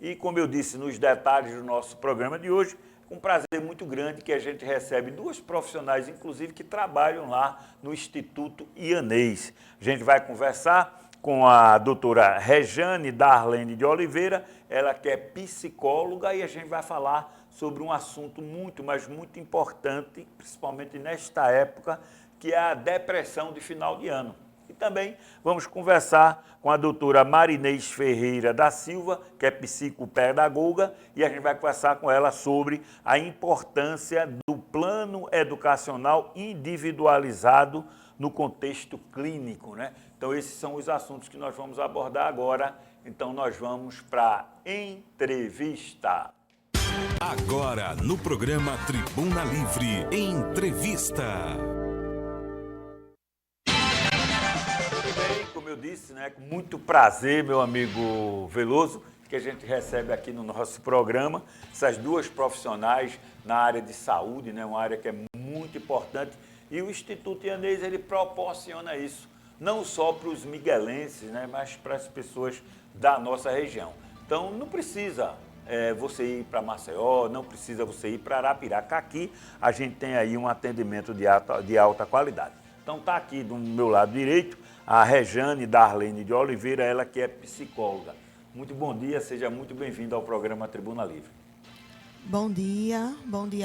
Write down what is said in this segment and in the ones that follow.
E, como eu disse nos detalhes do nosso programa de hoje, com um prazer muito grande que a gente recebe duas profissionais, inclusive, que trabalham lá no Instituto Ianês. A gente vai conversar com a doutora Rejane Darlene de Oliveira, ela que é psicóloga, e a gente vai falar sobre um assunto muito, mas muito importante, principalmente nesta época, que é a depressão de final de ano. E também vamos conversar com a doutora Marinês Ferreira da Silva, que é psicopedagoga, e a gente vai conversar com ela sobre a importância do plano educacional individualizado no contexto clínico, né? Então, esses são os assuntos que nós vamos abordar agora. Então, nós vamos para a entrevista. Agora, no programa Tribuna Livre, entrevista. Como eu disse, né, com muito prazer, meu amigo Veloso, que a gente recebe aqui no nosso programa essas duas profissionais na área de saúde, né, uma área que é muito importante, e o Instituto Ianês, ele proporciona isso, não só para os miguelenses, né, mas para as pessoas da nossa região. Então, não precisa você ir para Maceió, não precisa você ir para Arapiraca. Aqui a gente tem aí um atendimento de alta qualidade. Então, está aqui do meu lado direito a Rejane Darlene de Oliveira, ela que é psicóloga. Muito bom dia, seja muito bem-vindo ao programa Tribuna Livre. Bom dia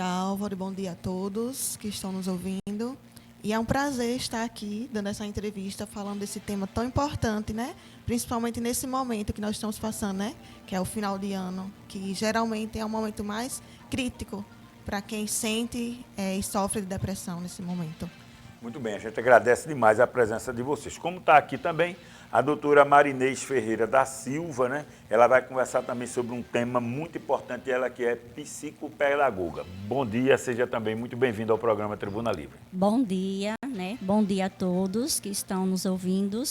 Álvaro, bom dia a todos que estão nos ouvindo. E é um prazer estar aqui dando essa entrevista, falando desse tema tão importante, né? Principalmente nesse momento que nós estamos passando, né? Que é o final de ano, que geralmente é o momento mais crítico para quem sente e sofre de depressão nesse momento. Muito bem, a gente agradece demais a presença de vocês. Como está aqui também a doutora Marinês Ferreira da Silva, né? Ela vai conversar também sobre um tema muito importante, ela que é psicopedagoga. Bom dia, seja também muito bem-vindo ao programa Tribuna Livre. Bom dia, né? Bom dia a todos que estão nos ouvindo.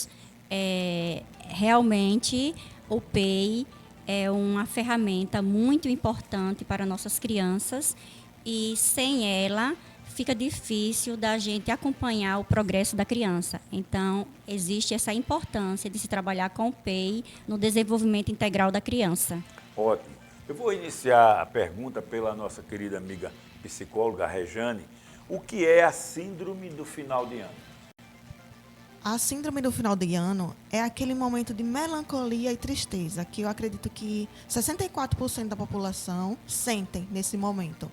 Realmente, o PEI é uma ferramenta muito importante para nossas crianças e sem ela fica difícil da gente acompanhar o progresso da criança. Então, existe essa importância de se trabalhar com o PEI no desenvolvimento integral da criança. Ótimo. Eu vou iniciar a pergunta pela nossa querida amiga psicóloga Rejane. O que é a síndrome do final de ano? A síndrome do final de ano é aquele momento de melancolia e tristeza que eu acredito que 64% da população sentem nesse momento.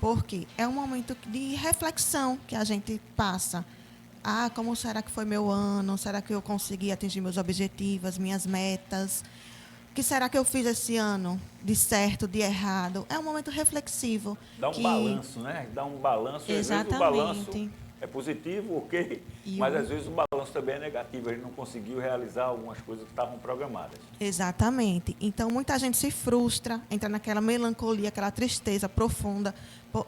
Porque é um momento de reflexão que a gente passa. Como será que foi meu ano? Será que eu consegui atingir meus objetivos, minhas metas? O que será que eu fiz esse ano? De certo, de errado? É um momento reflexivo. Dá um balanço, né? Dá um balanço. Exatamente. Às vezes o balanço é positivo, ok, mas às vezes o balanço também é negativo. A gente não conseguiu realizar algumas coisas que estavam programadas. Exatamente. Então, muita gente se frustra, entra naquela melancolia, aquela tristeza profunda,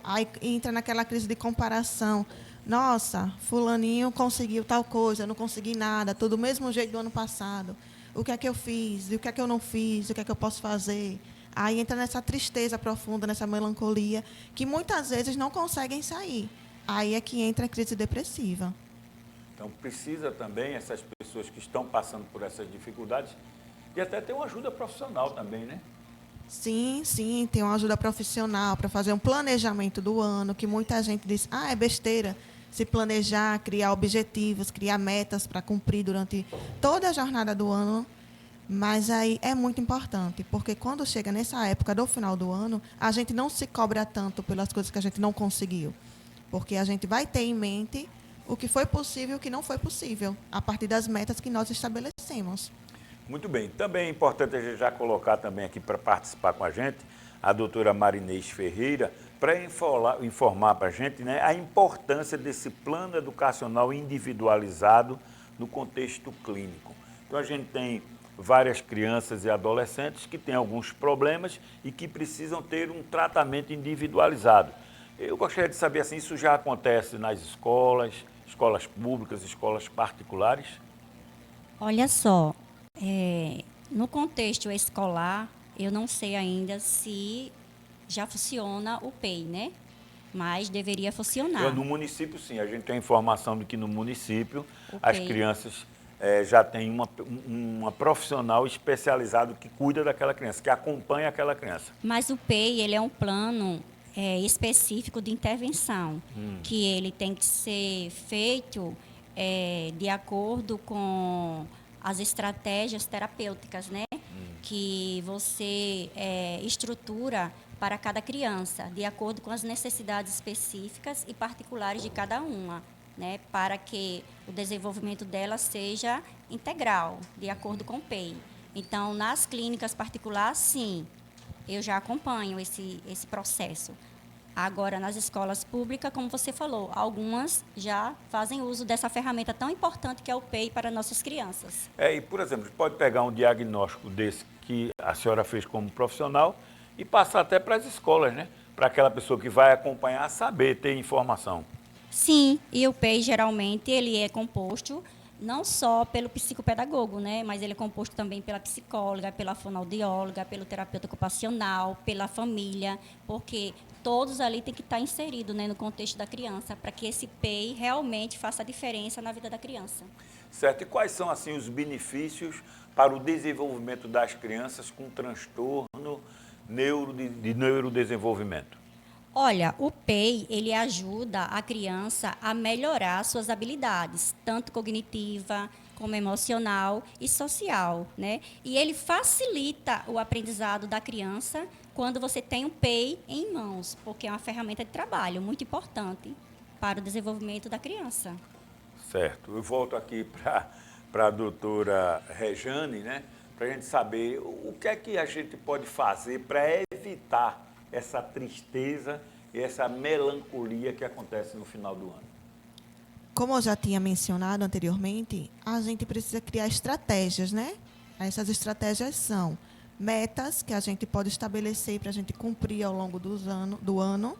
aí entra naquela crise de comparação. Nossa, fulaninho conseguiu tal coisa, eu não consegui nada, tudo do mesmo jeito do ano passado. O que é que eu fiz? O que é que eu não fiz? O que é que eu posso fazer? Aí entra nessa tristeza profunda, nessa melancolia, que muitas vezes não conseguem sair. Aí é que entra a crise depressiva. Então, precisa também, essas pessoas que estão passando por essas dificuldades, e até ter uma ajuda profissional também, né? Sim, tem uma ajuda profissional para fazer um planejamento do ano, que muita gente diz, é besteira se planejar, criar objetivos, criar metas para cumprir durante toda a jornada do ano. Mas aí é muito importante, porque quando chega nessa época do final do ano, a gente não se cobra tanto pelas coisas que a gente não conseguiu. Porque a gente vai ter em mente o que foi possível e o que não foi possível, a partir das metas que nós estabelecemos. Muito bem. Também é importante a gente já colocar também aqui para participar com a gente a doutora Marinês Ferreira, para informar para a gente, né, a importância desse plano educacional individualizado no contexto clínico. Então, a gente tem várias crianças e adolescentes que têm alguns problemas e que precisam ter um tratamento individualizado. Eu gostaria de saber, assim, isso já acontece nas escolas, escolas públicas, escolas particulares? Olha só, no contexto escolar, eu não sei ainda se já funciona o PEI, né? Mas deveria funcionar. No município, sim. A gente tem a informação de que no município as crianças já tem uma profissional especializada que cuida daquela criança, que acompanha aquela criança. Mas o PEI, ele é um plano específico de intervenção, que ele tem que ser feito de acordo com as estratégias terapêuticas, né? Que você estrutura para cada criança, de acordo com as necessidades específicas e particulares de cada uma, né? Para que o desenvolvimento dela seja integral, de acordo com o PEI. Então, nas clínicas particulares, sim, eu já acompanho esse processo. Agora, nas escolas públicas, como você falou, algumas já fazem uso dessa ferramenta tão importante que é o PEI para nossas crianças. E, por exemplo, você pode pegar um diagnóstico desse que a senhora fez como profissional e passar até para as escolas, né? Para aquela pessoa que vai acompanhar saber, ter informação. Sim, e o PEI, geralmente, ele é composto não só pelo psicopedagogo, né, mas ele é composto também pela psicóloga, pela fonoaudióloga, pelo terapeuta ocupacional, pela família, porque todos ali têm que estar inseridos, né, no contexto da criança, para que esse PEI realmente faça a diferença na vida da criança. Certo. E quais são, assim, os benefícios para o desenvolvimento das crianças com transtorno de neurodesenvolvimento? Olha, o PEI, ele ajuda a criança a melhorar suas habilidades, tanto cognitiva, como emocional e social, né? E ele facilita o aprendizado da criança quando você tem um PEI em mãos, porque é uma ferramenta de trabalho muito importante para o desenvolvimento da criança. Certo. Eu volto aqui para a doutora Rejane, né? Para a gente saber o que é que a gente pode fazer para evitar essa tristeza e essa melancolia que acontece no final do ano. Como eu já tinha mencionado anteriormente, a gente precisa criar estratégias, né? Essas estratégias são metas que a gente pode estabelecer para a gente cumprir ao longo do ano.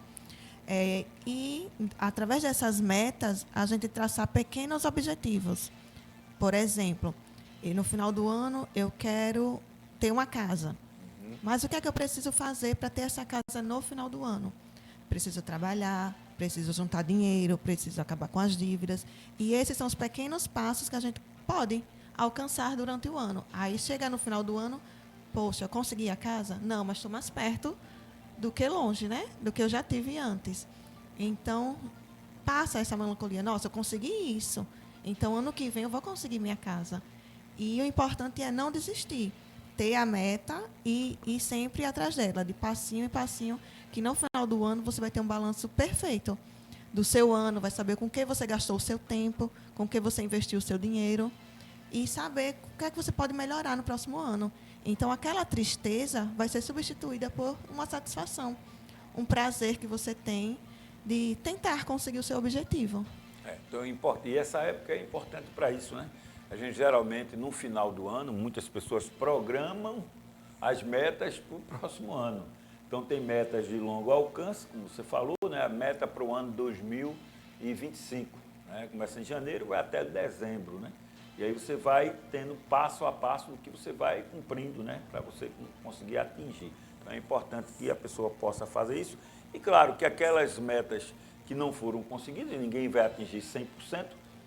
E, através dessas metas, a gente traçar pequenos objetivos. Por exemplo, no final do ano, eu quero ter uma casa. Mas o que é que eu preciso fazer para ter essa casa no final do ano? Preciso trabalhar, preciso juntar dinheiro, preciso acabar com as dívidas. E esses são os pequenos passos que a gente pode alcançar durante o ano. Aí, chega no final do ano, poxa, eu consegui a casa? Não, mas estou mais perto do que longe, né? Do que eu já tive antes. Então, passa essa melancolia. Nossa, eu consegui isso. Então, ano que vem eu vou conseguir minha casa. E o importante é não desistir. Ter a meta e ir sempre atrás dela, de passinho em passinho, que no final do ano você vai ter um balanço perfeito do seu ano, vai saber com que você gastou o seu tempo, com que você investiu o seu dinheiro e saber o que é que você pode melhorar no próximo ano. Então, aquela tristeza vai ser substituída por uma satisfação, um prazer que você tem de tentar conseguir o seu objetivo. Então, e essa época é importante para isso, né? A gente, geralmente, no final do ano, muitas pessoas programam as metas para o próximo ano. Então, tem metas de longo alcance, como você falou, né? A meta para o ano 2025. Né? Começa em janeiro, vai até dezembro, né? E aí você vai tendo passo a passo do que você vai cumprindo, né? Para você conseguir atingir. Então, é importante que a pessoa possa fazer isso. E, claro, que aquelas metas que não foram conseguidas, e ninguém vai atingir 100%,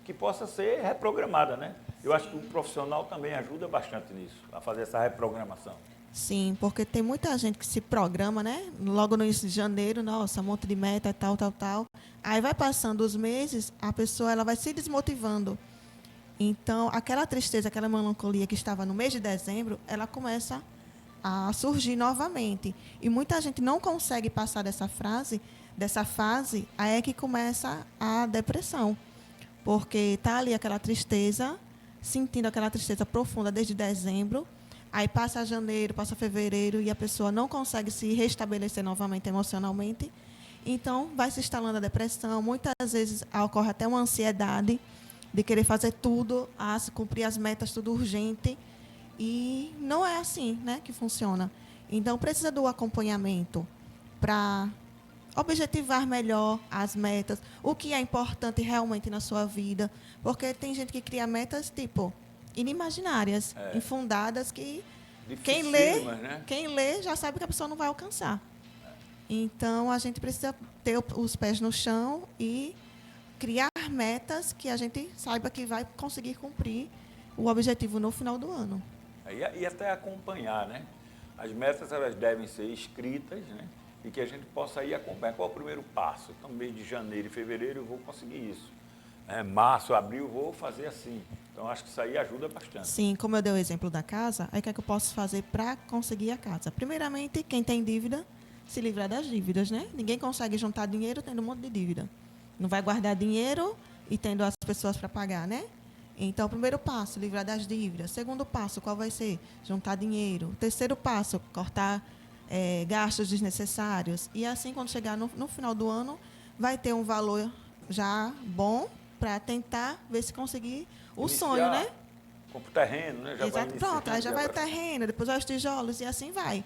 que possa ser reprogramada, né? Eu acho que o profissional também ajuda bastante nisso, a fazer essa reprogramação. Sim, porque tem muita gente que se programa, né? Logo no início de janeiro, nossa, um monte de meta, tal. Aí vai passando os meses, a pessoa ela vai se desmotivando. Então, aquela tristeza, aquela melancolia que estava no mês de dezembro, ela começa a surgir novamente. E muita gente não consegue passar dessa fase, aí é que começa a depressão. Porque está ali aquela tristeza, sentindo aquela tristeza profunda desde dezembro, aí passa janeiro, passa fevereiro e a pessoa não consegue se restabelecer novamente emocionalmente. Então, vai se instalando a depressão, muitas vezes ocorre até uma ansiedade de querer fazer tudo, cumprir as metas, tudo urgente. E não é assim, né, que funciona. Então, precisa do acompanhamento para objetivar melhor as metas, o que é importante realmente na sua vida, porque tem gente que cria metas, tipo, inimaginárias, infundadas, que quem lê já sabe que a pessoa não vai alcançar. Então, a gente precisa ter os pés no chão e criar metas que a gente saiba que vai conseguir cumprir o objetivo no final do ano. E até acompanhar, né? As metas, elas devem ser escritas, né? E que a gente possa ir acompanhar. Qual é o primeiro passo? Então, mês de janeiro e fevereiro eu vou conseguir isso. Março, abril, eu vou fazer assim. Então, acho que isso aí ajuda bastante. Sim, como eu dei o exemplo da casa, aí o que é que eu posso fazer para conseguir a casa? Primeiramente, quem tem dívida, se livrar das dívidas, né? Ninguém consegue juntar dinheiro tendo um monte de dívida. Não vai guardar dinheiro e tendo as pessoas para pagar, né? Então, primeiro passo, livrar das dívidas. Segundo passo, qual vai ser? Juntar dinheiro. Terceiro passo, cortar gastos desnecessários. E assim, quando chegar no final do ano, vai ter um valor já bom para tentar ver se conseguir o sonho, né? Compra o terreno, né? Já Exato, vai pronto, aí já vai o terreno, depois vai os tijolos e assim vai.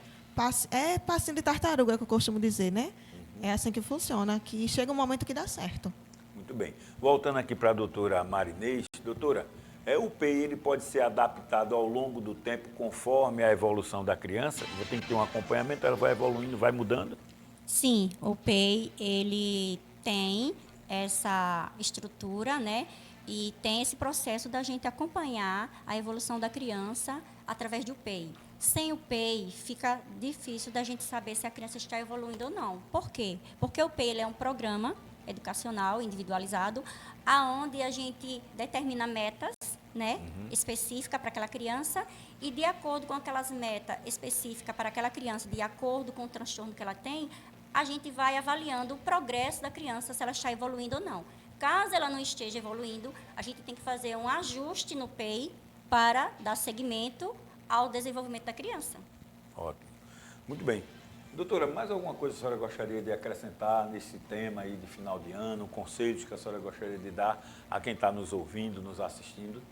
Passinho de tartaruga, que eu costumo dizer, né? É assim que funciona, que chega um momento que dá certo. Muito bem. Voltando aqui para a doutora Marinês. Doutora, o PEI ele pode ser adaptado ao longo do tempo conforme a evolução da criança? Tem que ter um acompanhamento, ela vai evoluindo, vai mudando? Sim, o PEI, ele tem essa estrutura, né? E tem esse processo da gente acompanhar a evolução da criança através do PEI. Sem o PEI, fica difícil da gente saber se a criança está evoluindo ou não. Por quê? Porque o PEI ele é um programa educacional individualizado, aonde a gente determina metas, né, específicas para aquela criança, e de acordo com aquelas metas específicas para aquela criança, de acordo com o transtorno que ela tem, a gente vai avaliando o progresso da criança, se ela está evoluindo ou não. Caso ela não esteja evoluindo, a gente tem que fazer um ajuste no PEI para dar seguimento ao desenvolvimento da criança. Ótimo. Muito bem. Doutora, mais alguma coisa que a senhora gostaria de acrescentar nesse tema aí de final de ano, conselhos que a senhora gostaria de dar a quem está nos ouvindo, nos assistindo?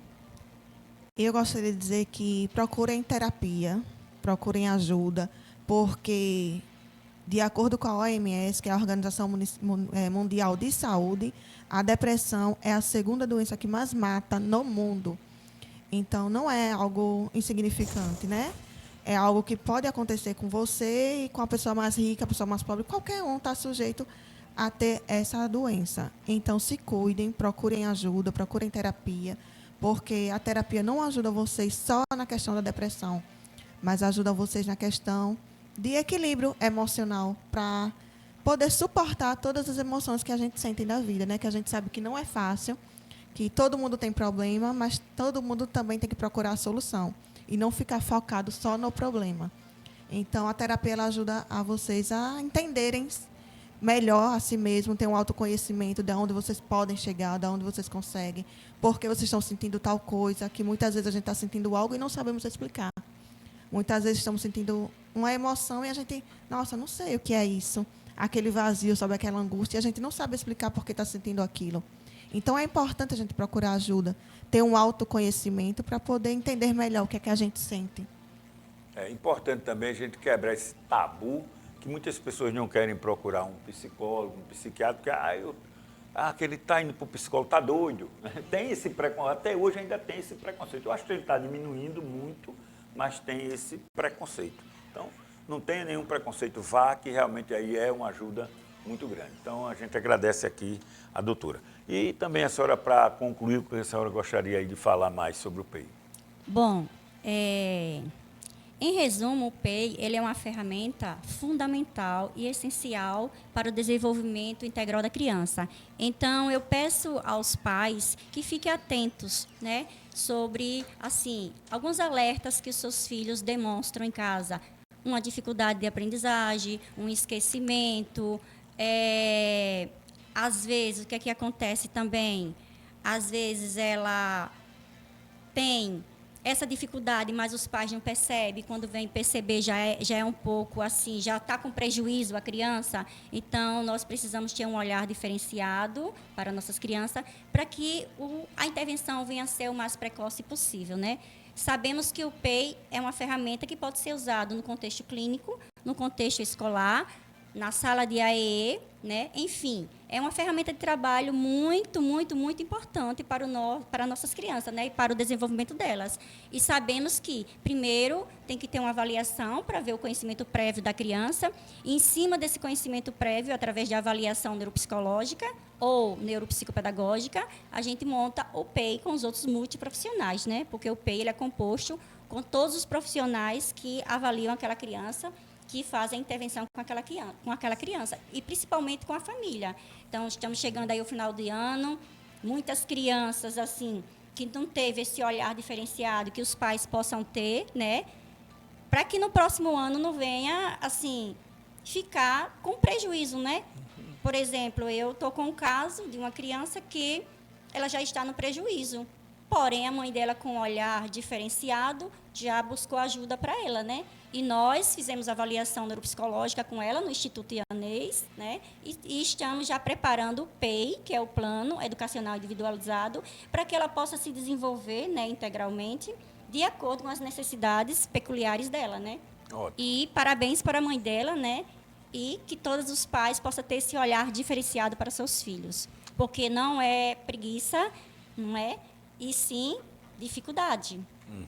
Eu gostaria de dizer que procurem terapia, procurem ajuda, porque, de acordo com a OMS, que é a Organização Mundial de Saúde, a depressão é a segunda doença que mais mata no mundo. Então, não é algo insignificante, né? É algo que pode acontecer com você e com a pessoa mais rica, a pessoa mais pobre. Qualquer um está sujeito a ter essa doença. Então, se cuidem, procurem ajuda, procurem terapia, porque a terapia não ajuda vocês só na questão da depressão, mas ajuda vocês na questão de equilíbrio emocional para poder suportar todas as emoções que a gente sente na vida, né? Que a gente sabe que não é fácil, que todo mundo tem problema, mas todo mundo também tem que procurar a solução e não ficar focado só no problema. Então, a terapia ela ajuda a vocês a entenderem melhor a si mesmo, ter um autoconhecimento de onde vocês podem chegar, de onde vocês conseguem, porque vocês estão sentindo tal coisa, que muitas vezes a gente está sentindo algo e não sabemos explicar. Muitas vezes estamos sentindo uma emoção e a gente, nossa, não sei o que é isso. Aquele vazio, sabe, aquela angústia, e a gente não sabe explicar por que está sentindo aquilo. Então, é importante a gente procurar ajuda, ter um autoconhecimento para poder entender melhor o que é que a gente sente. É importante também a gente quebrar esse tabu que muitas pessoas não querem procurar um psicólogo, um psiquiatra, porque aquele está indo para o psicólogo, está doido. Tem esse preconceito, até hoje ainda tem esse preconceito. Eu acho que ele está diminuindo muito, mas tem esse preconceito. Então, não tenha nenhum preconceito, vá, que realmente aí é uma ajuda muito grande. Então, a gente agradece aqui a doutora. E também a senhora, para concluir, o que a senhora gostaria aí de falar mais sobre o PEI? Bom, em resumo, o PEI ele é uma ferramenta fundamental e essencial para o desenvolvimento integral da criança. Então, eu peço aos pais que fiquem atentos, né, sobre, assim, alguns alertas que os seus filhos demonstram em casa. Uma dificuldade de aprendizagem, um esquecimento. Às vezes, o que é que acontece também? Às vezes, ela tem essa dificuldade, mas os pais não percebem. Quando vem perceber, já é um pouco assim, já está com prejuízo a criança. Então, nós precisamos ter um olhar diferenciado para nossas crianças, para que a intervenção venha a ser o mais precoce possível, né? Sabemos que o PEI é uma ferramenta que pode ser usada no contexto clínico, no contexto escolar, na sala de AE, né? Enfim, é uma ferramenta de trabalho muito, muito, muito importante para nossas crianças, né? E para o desenvolvimento delas. E sabemos que, primeiro, tem que ter uma avaliação para ver o conhecimento prévio da criança. E, em cima desse conhecimento prévio, através de avaliação neuropsicológica ou neuropsicopedagógica, a gente monta o PEI com os outros multiprofissionais, né? Porque o PEI ele é composto com todos os profissionais que avaliam aquela criança, que fazem a intervenção com aquela criança, e principalmente com a família. Então, estamos chegando aí ao final de ano, muitas crianças, assim, que não teve esse olhar diferenciado, que os pais possam ter, né, para que no próximo ano não venha, assim, ficar com prejuízo, né? Por exemplo, eu estou com um caso de uma criança que ela já está no prejuízo, porém, a mãe dela, com um olhar diferenciado, já buscou ajuda para ela, né? E nós fizemos avaliação neuropsicológica com ela no Instituto Ianês, né? E estamos já preparando o PEI, que é o Plano Educacional Individualizado, para que ela possa se desenvolver, né, integralmente, de acordo com as necessidades peculiares dela, né? Ótimo. E parabéns para a mãe dela, né? E que todos os pais possam ter esse olhar diferenciado para seus filhos. Porque não é preguiça, não é? E sim dificuldade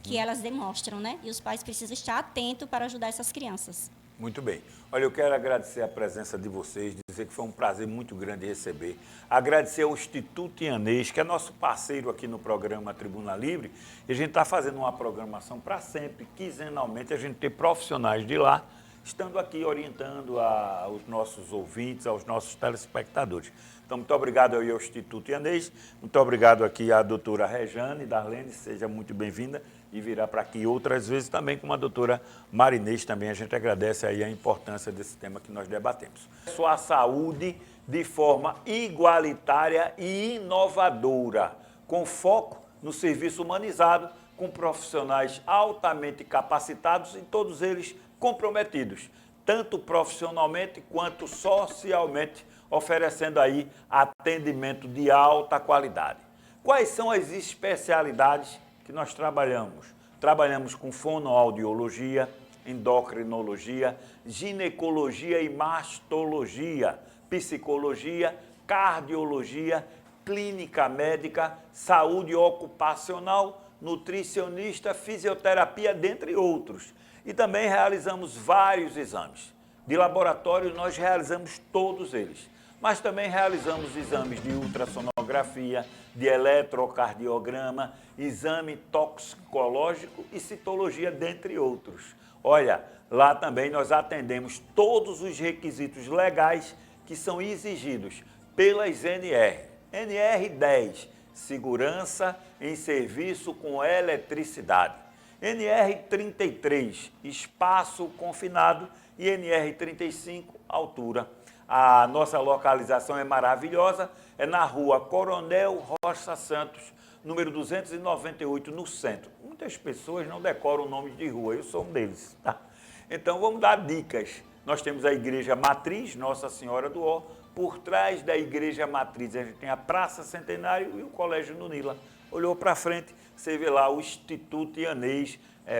que elas demonstram, né? E os pais precisam estar atentos para ajudar essas crianças. Muito bem. Olha, eu quero agradecer a presença de vocês, dizer que foi um prazer muito grande receber. Agradecer ao Instituto Ianês, que é nosso parceiro aqui no programa Tribuna Livre, e a gente está fazendo uma programação para sempre, quinzenalmente, a gente ter profissionais de lá, estando aqui orientando aos nossos ouvintes, aos nossos telespectadores. Então, muito obrigado ao Instituto Ianês, muito obrigado aqui à doutora Rejane Darlene, seja muito bem-vinda e virá para aqui outras vezes também com a doutora Marinês também. A gente agradece aí a importância desse tema que nós debatemos. A saúde de forma igualitária e inovadora, com foco no serviço humanizado, com profissionais altamente capacitados e todos eles comprometidos, tanto profissionalmente quanto socialmente, oferecendo aí atendimento de alta qualidade. Quais são as especialidades que nós trabalhamos? Trabalhamos com fonoaudiologia, endocrinologia, ginecologia e mastologia, psicologia, cardiologia, clínica médica, saúde ocupacional, nutricionista, fisioterapia, dentre outros. E também realizamos vários exames. De laboratório, nós realizamos todos eles. Mas também realizamos exames de ultrassonografia, de eletrocardiograma, exame toxicológico e citologia, dentre outros. Olha, lá também nós atendemos todos os requisitos legais que são exigidos pelas NR. NR 10, segurança em serviço com eletricidade. NR 33, espaço confinado, e NR 35, altura. A nossa localização é maravilhosa, é na rua Coronel Rocha Santos, número 298, no centro. Muitas pessoas não decoram o nome de rua, eu sou um deles, tá? Então vamos dar dicas. Nós temos a Igreja Matriz, Nossa Senhora do Ó. Por trás da Igreja Matriz a gente tem a Praça Centenário e o Colégio Nunila. Olhou para frente, você vê lá o Instituto Ianês,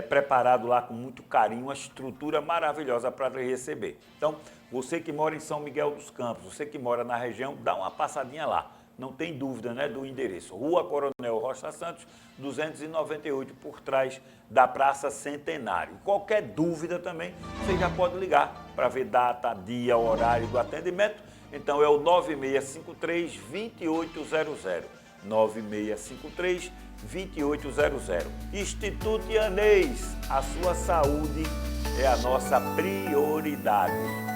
preparado lá com muito carinho, uma estrutura maravilhosa para receber. Então, você que mora em São Miguel dos Campos, você que mora na região, dá uma passadinha lá. Não tem dúvida, né, do endereço. Rua Coronel Rocha Santos, 298, por trás da Praça Centenário. Qualquer dúvida também, você já pode ligar para ver data, dia, horário do atendimento. Então, é o 9653-2800. 9653-2800. Instituto Ianês, a sua saúde é a nossa prioridade.